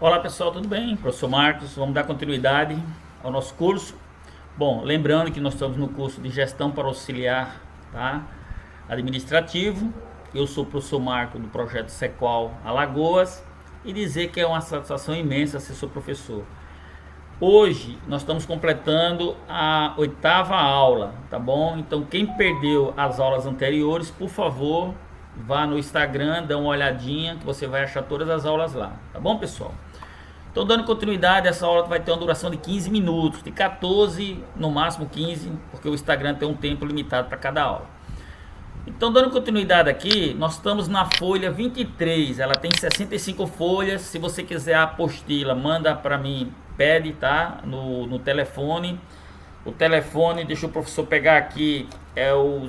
Olá pessoal, tudo bem? Professor Marcos, vamos dar continuidade ao nosso curso. Bom, lembrando que nós estamos no curso de Gestão para Auxiliar, tá? Administrativo. Eu sou o professor Marcos do projeto Sequal Alagoas e dizer que é uma satisfação imensa ser seu professor. Hoje nós estamos completando a 8ª aula, tá bom? Então quem perdeu as aulas anteriores, por favor, vá no Instagram, dá uma olhadinha que você vai achar todas as aulas lá, tá bom, pessoal? Então, dando continuidade, essa aula vai ter uma duração de 15 minutos, de 14, no máximo 15, porque o Instagram tem um tempo limitado para cada aula. Então, dando continuidade aqui, nós estamos na folha 23, ela tem 65 folhas. Se você quiser a apostila, manda para mim, pede, tá? No telefone. O telefone, deixa o professor pegar aqui, é o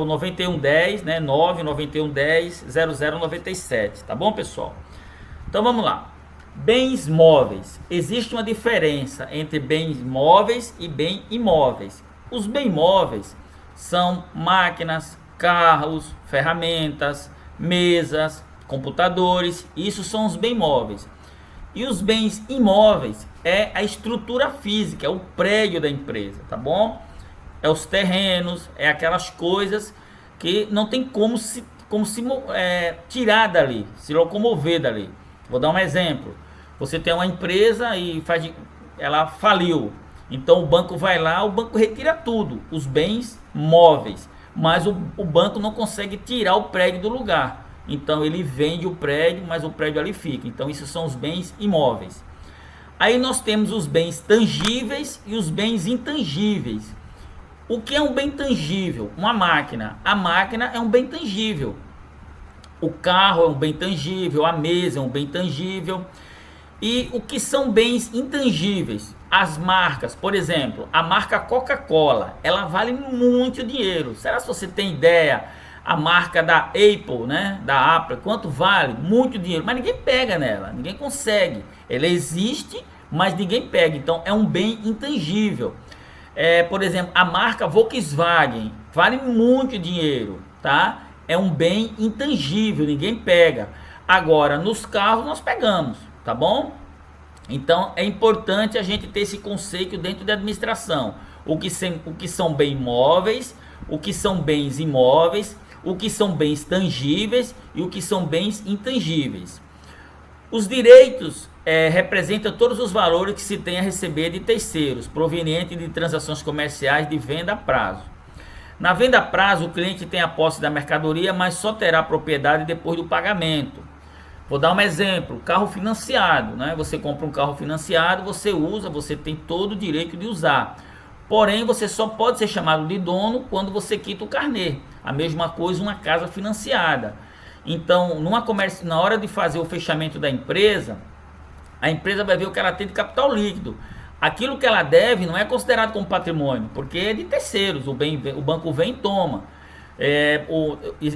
9110, né? 99110 0097, tá bom, pessoal? Então, vamos lá. Bens móveis. Existe uma diferença entre bens móveis e bens imóveis. Os bens móveis são máquinas, carros, ferramentas, mesas, computadores. Isso são os bens móveis. E os bens imóveis é a estrutura física, é o prédio da empresa, tá bom? É os terrenos, é aquelas coisas que não tem como se tirar dali, se locomover dali. Vou dar um exemplo. Você tem uma empresa e ela faliu. Então o banco vai lá, o banco retira tudo, os bens móveis. Mas o banco não consegue tirar o prédio do lugar. Então ele vende o prédio, mas o prédio ali fica. Então isso são os bens imóveis. Aí nós temos os bens tangíveis e os bens intangíveis. O que é um bem tangível? Uma máquina. A máquina é um bem tangível. O carro é um bem tangível, a mesa é um bem tangível. E o que são bens intangíveis? As marcas, por exemplo, a marca Coca-Cola, ela vale muito dinheiro. Será que você tem ideia? A marca da Apple, né? Da Apple, quanto vale? Muito dinheiro, mas ninguém pega nela, ninguém consegue. Ela existe, mas ninguém pega, então é um bem intangível. Por exemplo, a marca Volkswagen vale muito dinheiro, tá? É um bem intangível, ninguém pega. Agora, nos carros nós pegamos, tá bom? Então, é importante a gente ter esse conceito dentro da administração. O que são bens móveis, o que são bens imóveis, o que são bens tangíveis e o que são bens intangíveis. Os direitos representam todos os valores que se tem a receber de terceiros, provenientes de transações comerciais de venda a prazo. Na venda a prazo, o cliente tem a posse da mercadoria, mas só terá a propriedade depois do pagamento. Vou dar um exemplo, carro financiado, né? Você compra um carro financiado, você usa, você tem todo o direito de usar. Porém, você só pode ser chamado de dono quando você quita o carnê. A mesma coisa uma casa financiada. Então, na hora de fazer o fechamento da empresa, a empresa vai ver o que ela tem de capital líquido. Aquilo que ela deve não é considerado como patrimônio, porque é de terceiros, o banco vem e toma.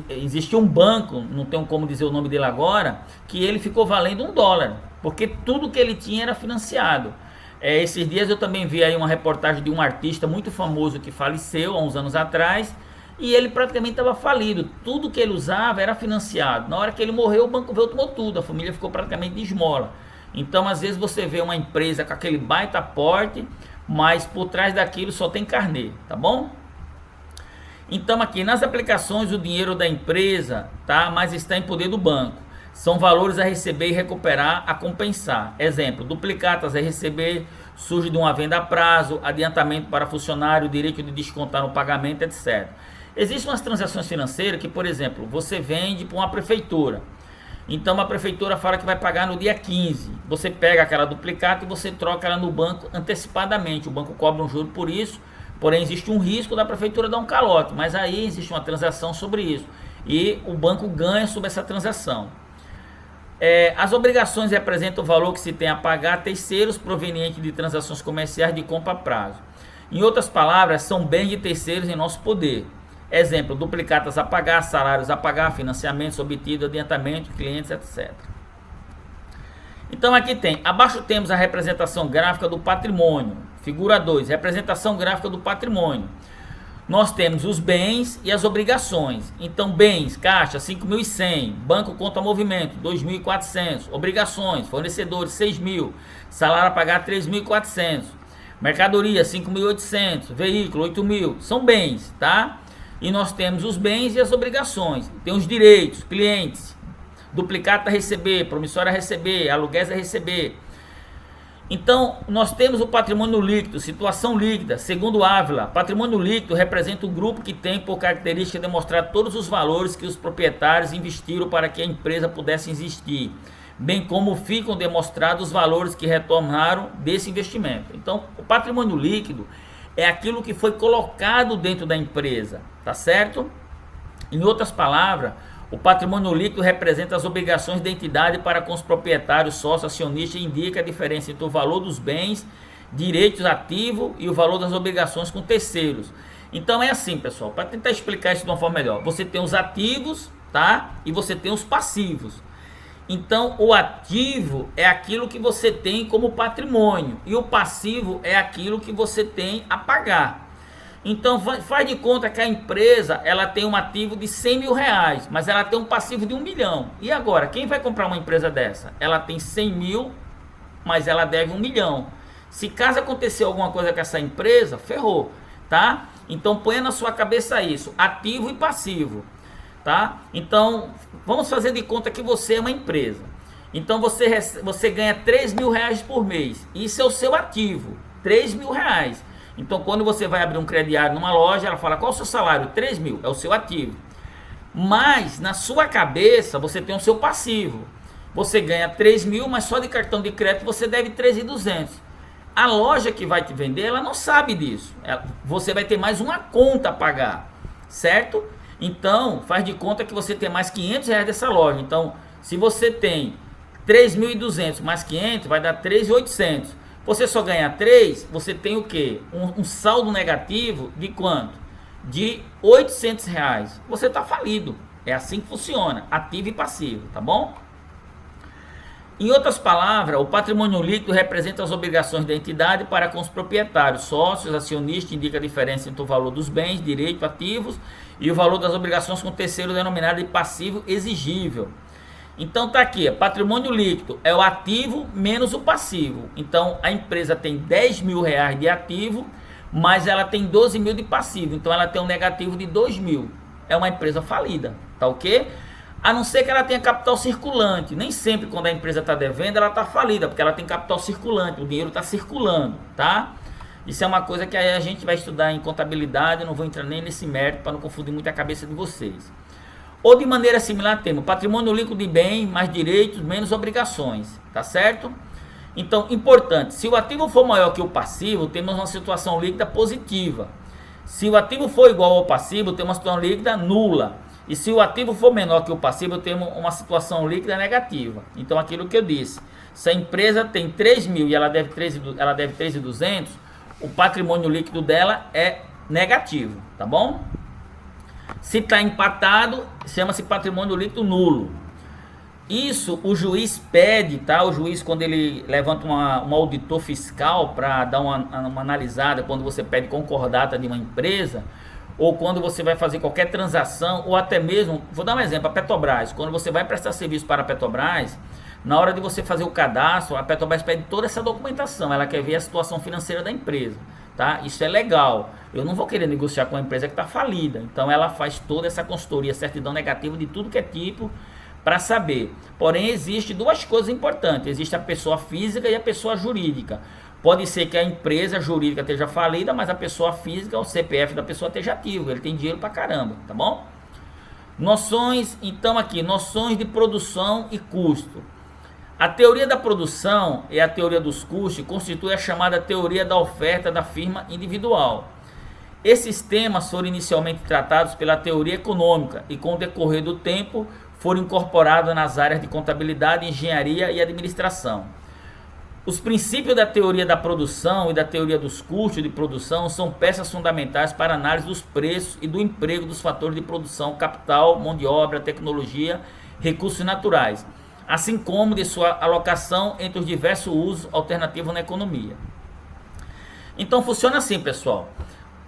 Existia um banco, não tenho como dizer o nome dele agora, que ele ficou valendo $1, porque tudo que ele tinha era financiado. Esses dias eu também vi aí uma reportagem de um artista muito famoso que faleceu há uns anos atrás, e ele praticamente estava falido, tudo que ele usava era financiado. Na hora que ele morreu, o banco veio e tomou tudo, a família ficou praticamente de esmola. Então, às vezes você vê uma empresa com aquele baita porte, mas por trás daquilo só tem carnê, tá bom? Então, aqui nas aplicações, o dinheiro da empresa, tá? Mas está em poder do banco. São valores a receber e recuperar, a compensar. Exemplo, duplicatas a receber, surge de uma venda a prazo, adiantamento para funcionário, direito de descontar no pagamento, etc. Existem umas transações financeiras que, por exemplo, você vende para uma prefeitura. Então a prefeitura fala que vai pagar no dia 15. Você pega aquela duplicata e você troca ela no banco antecipadamente. O banco cobra um juro por isso, porém existe um risco da prefeitura dar um calote. Mas aí existe uma transação sobre isso. E o banco ganha sobre essa transação. As obrigações representam o valor que se tem a pagar a terceiros provenientes de transações comerciais de compra a prazo. Em outras palavras, são bens de terceiros em nosso poder. Exemplo, duplicatas a pagar, salários a pagar, financiamentos obtidos, adiantamento, clientes, etc. Então aqui tem, abaixo temos a representação gráfica do patrimônio. Figura 2, representação gráfica do patrimônio. Nós temos os bens e as obrigações. Então, bens, caixa, 5.100, banco conta movimento, 2.400, obrigações, fornecedores, 6.000, salário a pagar, 3.400, mercadoria, 5.800, veículo, 8.000, são bens, tá? E nós temos os bens e as obrigações. Tem os direitos, clientes, duplicata a receber, promissória a receber, aluguéis a receber. Então, nós temos o patrimônio líquido, situação líquida. Segundo Ávila, patrimônio líquido representa o grupo que tem por característica demonstrar todos os valores que os proprietários investiram para que a empresa pudesse existir, bem como ficam demonstrados os valores que retornaram desse investimento. Então, o patrimônio líquido é aquilo que foi colocado dentro da empresa, tá certo? Em outras palavras, o patrimônio líquido representa as obrigações da entidade para com os proprietários, sócios, acionistas e indica a diferença entre o valor dos bens, direitos ativos e o valor das obrigações com terceiros. Então é assim, pessoal, para tentar explicar isso de uma forma melhor. Você tem os ativos, tá? E você tem os passivos. Então o ativo é aquilo que você tem como patrimônio e o passivo é aquilo que você tem a pagar. Então faz de conta que a empresa ela tem um ativo de 100 mil reais, mas ela tem um passivo de 1 milhão. E agora, quem vai comprar uma empresa dessa? Ela tem 100 mil, mas ela deve 1 milhão. Se caso acontecer alguma coisa com essa empresa, ferrou, tá? Então ponha na sua cabeça isso, ativo e passivo, tá? Então vamos fazer de conta que você é uma empresa. Então você ganha 3 mil reais por mês. Isso é o seu ativo, 3 mil reais. Então, quando você vai abrir um crediário numa loja, ela fala, qual é o seu salário? 3 mil, é o seu ativo. Mas, na sua cabeça, você tem o seu passivo. Você ganha 3 mil, mas só de cartão de crédito você deve 3.200. A loja que vai te vender, ela não sabe disso. Você vai ter mais uma conta a pagar, certo? Então, faz de conta que você tem mais 500 reais dessa loja. Então, se você tem 3.200 mais 500, vai dar 3.800. Você só ganha 3, você tem o quê? Um saldo negativo de quanto? De 800 reais. Você está falido. É assim que funciona, ativo e passivo, tá bom? Em outras palavras, o patrimônio líquido representa as obrigações da entidade para com os proprietários, sócios, acionistas, indica a diferença entre o valor dos bens, direitos, ativos e o valor das obrigações com terceiro denominado de passivo exigível. Então tá aqui, patrimônio líquido é o ativo menos o passivo. Então a empresa tem 10 mil reais de ativo, mas ela tem 12 mil de passivo. Então ela tem um negativo de 2 mil. É uma empresa falida, tá ok? A não ser que ela tenha capital circulante. Nem sempre quando a empresa está devendo, ela está falida, porque ela tem capital circulante, o dinheiro está circulando, tá? Isso é uma coisa que a gente vai estudar em contabilidade, eu não vou entrar nem nesse mérito para não confundir muito a cabeça de vocês. Ou de maneira similar temos patrimônio líquido de bem, mais direitos, menos obrigações, tá certo? Então, importante, se o ativo for maior que o passivo, temos uma situação líquida positiva. Se o ativo for igual ao passivo, temos uma situação líquida nula. E se o ativo for menor que o passivo, temos uma situação líquida negativa. Então, aquilo que eu disse, se a empresa tem 3 mil e ela deve 3.200, o patrimônio líquido dela é negativo, tá bom? Se está empatado, chama-se patrimônio líquido nulo. Isso o juiz pede, tá? O juiz, quando ele levanta um auditor fiscal para dar uma analisada, quando você pede concordata de uma empresa, ou quando você vai fazer qualquer transação, ou até mesmo, vou dar um exemplo, a Petrobras. Quando você vai prestar serviço para a Petrobras, na hora de você fazer o cadastro, a Petrobras pede toda essa documentação, ela quer ver a situação financeira da empresa. Tá? Isso é legal. Eu não vou querer negociar com uma empresa que está falida. Então ela faz toda essa consultoria, certidão negativa de tudo que é tipo para saber. Porém, existe duas coisas importantes. Existe a pessoa física e a pessoa jurídica. Pode ser que a empresa jurídica esteja falida, mas a pessoa física, o CPF da pessoa esteja ativo. Ele tem dinheiro para caramba, tá bom? Noções, então aqui, noções de produção e custo. A teoria da produção e a teoria dos custos constitui a chamada teoria da oferta da firma individual. Esses temas foram inicialmente tratados pela teoria econômica e, com o decorrer do tempo, foram incorporados nas áreas de contabilidade, engenharia e administração. Os princípios da teoria da produção e da teoria dos custos de produção são peças fundamentais para a análise dos preços e do emprego dos fatores de produção, capital, mão de obra, tecnologia, recursos naturais, assim como de sua alocação entre os diversos usos alternativos na economia. Então funciona assim, pessoal.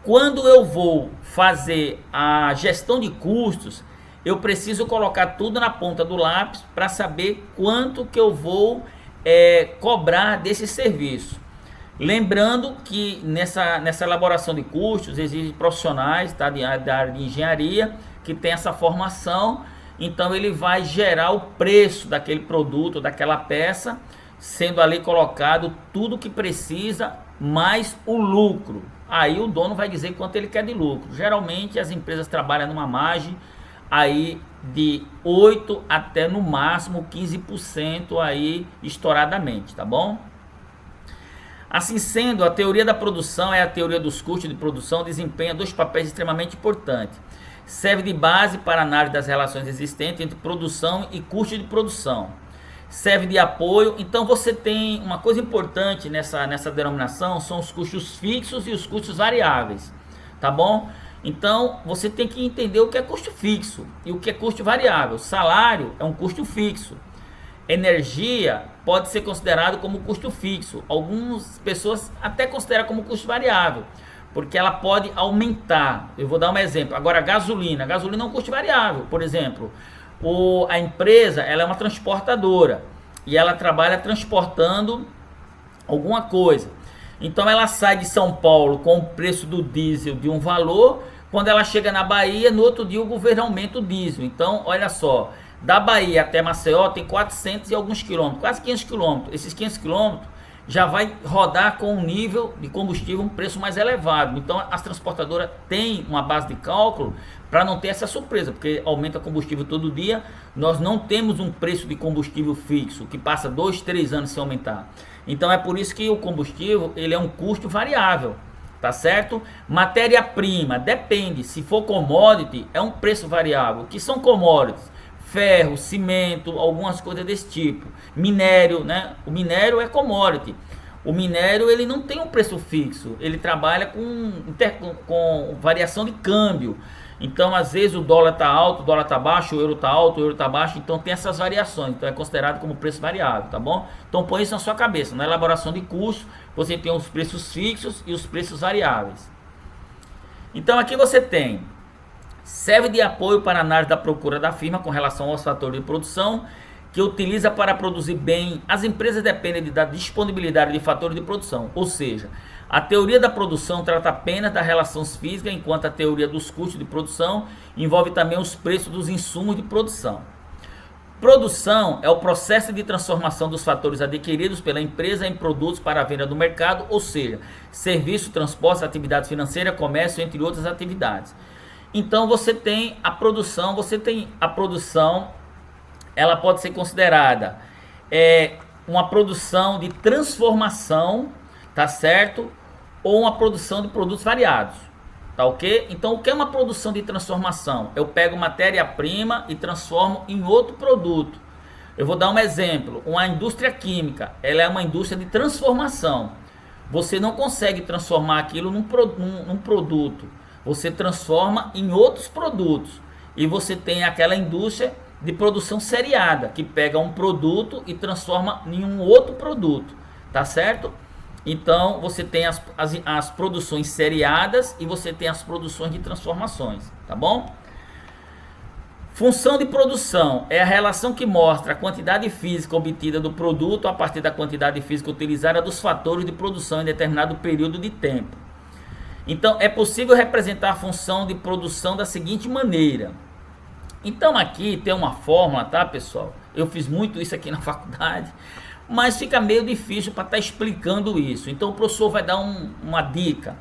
quando eu vou fazer a gestão de custos, eu preciso colocar tudo na ponta do lápis para saber quanto que eu vou cobrar desse serviço. Lembrando que nessa elaboração de custos existem profissionais, tá, da área de engenharia que tem essa formação, então ele vai gerar o preço daquele produto, daquela peça, sendo ali colocado tudo que precisa, mais o lucro. Aí o dono vai dizer quanto ele quer de lucro. Geralmente as empresas trabalham numa margem aí de 8 até no máximo 15% aí estouradamente, tá bom? Assim sendo, a teoria da produção é a teoria dos custos de produção, desempenha dois papéis extremamente importantes. Serve de base para a análise das relações existentes entre produção e custo de produção. Serve de apoio. Então você tem uma coisa importante nessa denominação, são os custos fixos e os custos variáveis, tá bom? Então você tem que entender o que é custo fixo e o que é custo variável. Salário é um custo fixo. Energia pode ser considerado como custo fixo. Algumas pessoas até consideram como custo variável, porque ela pode aumentar. Eu vou dar um exemplo. Agora, gasolina é um custo variável. Por exemplo, a empresa ela é uma transportadora e ela trabalha transportando alguma coisa. Então ela sai de São Paulo com o preço do diesel de um valor. Quando ela chega na Bahia, no outro dia o governo aumenta o diesel. Então, olha só, da Bahia até Maceió tem 400 e alguns quilômetros, quase 500 quilômetros. Esses 500 quilômetros já vai rodar com um nível de combustível, um preço mais elevado. Então as transportadoras têm uma base de cálculo para não ter essa surpresa, porque aumenta combustível todo dia. Nós não temos um preço de combustível fixo, que passa 2, 3 anos sem aumentar. Então é por isso que o combustível ele é um custo variável, tá certo? Matéria-prima, depende, se for commodity, é um preço variável. O que são commodities? Ferro, cimento, algumas coisas desse tipo. Minério, né? O minério é commodity. O minério ele não tem um preço fixo, ele trabalha com variação de câmbio. Então, às vezes o dólar está alto, o dólar está baixo, o euro está alto, o euro está baixo. Então tem essas variações, então é considerado como preço variável, tá bom? Então põe isso na sua cabeça. Na elaboração de custo, você tem os preços fixos e os preços variáveis. Então aqui você tem: serve de apoio para a análise da procura da firma com relação aos fatores de produção que utiliza para produzir bem. As empresas dependem da disponibilidade de fatores de produção, ou seja, a teoria da produção trata apenas das relações físicas, enquanto a teoria dos custos de produção envolve também os preços dos insumos de produção. Produção é o processo de transformação dos fatores adquiridos pela empresa em produtos para a venda no mercado, ou seja, serviço, transporte, atividade financeira, comércio, entre outras atividades. Então você tem a produção, ela pode ser considerada uma produção de transformação, tá certo? Ou uma produção de produtos variados, tá ok? Então o que é uma produção de transformação? Eu pego matéria-prima e transformo em outro produto. Eu vou dar um exemplo: uma indústria química, ela é uma indústria de transformação. Você não consegue transformar aquilo num produto, você transforma em outros produtos. E você tem aquela indústria de produção seriada, que pega um produto e transforma em um outro produto, tá certo? Então você tem as produções seriadas e você tem as produções de transformações, tá bom? Função de produção é a relação que mostra a quantidade física obtida do produto a partir da quantidade física utilizada dos fatores de produção em determinado período de tempo. Então é possível representar a função de produção da seguinte maneira. Então aqui tem uma fórmula, tá, pessoal? Eu fiz muito isso aqui na faculdade, mas fica meio difícil para estar explicando isso. Então o professor vai dar uma dica.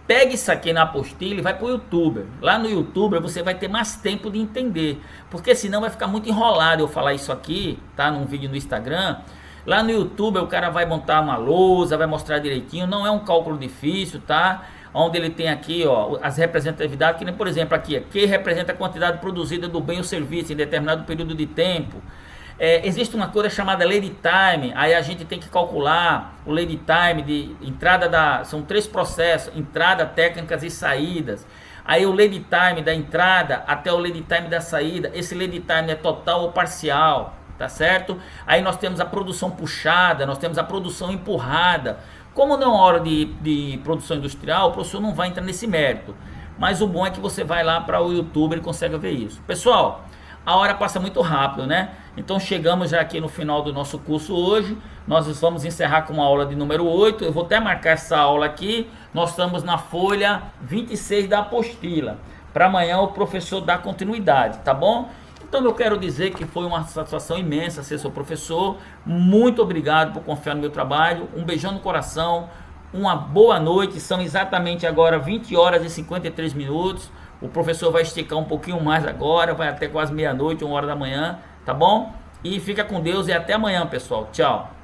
Pegue isso aqui na apostila e vai para o YouTube. Lá no YouTube você vai ter mais tempo de entender, porque senão vai ficar muito enrolado eu falar isso aqui, tá, num vídeo no Instagram. Lá no YouTube o cara vai montar uma lousa, vai mostrar direitinho, não é um cálculo difícil, tá? Onde ele tem aqui, ó, as representatividades, que nem, por exemplo, aqui representa a quantidade produzida do bem ou serviço em determinado período de tempo. Existe uma coisa chamada lead time, aí a gente tem que calcular o lead time de entrada são 3 processos: entrada, técnicas e saídas. Aí o lead time da entrada até o lead time da saída, esse lead time é total ou parcial, tá certo? Aí nós temos a produção puxada, nós temos a produção empurrada. Como não é hora de produção industrial, o professor não vai entrar nesse mérito. Mas o bom é que você vai lá para o YouTube e consegue ver isso. Pessoal, a hora passa muito rápido, né? Então chegamos já aqui no final do nosso curso hoje. Nós vamos encerrar com a aula de número 8. Eu vou até marcar essa aula aqui. Nós estamos na folha 26 da apostila. Para amanhã o professor dar continuidade, tá bom? Então eu quero dizer que foi uma satisfação imensa ser seu professor. Muito obrigado por confiar no meu trabalho. Um beijão no coração. Uma boa noite. São exatamente agora 20 horas e 53 minutos. O professor vai esticar um pouquinho mais agora, vai até quase meia-noite, 1 hora da manhã, tá bom? E fica com Deus e até amanhã, pessoal. Tchau.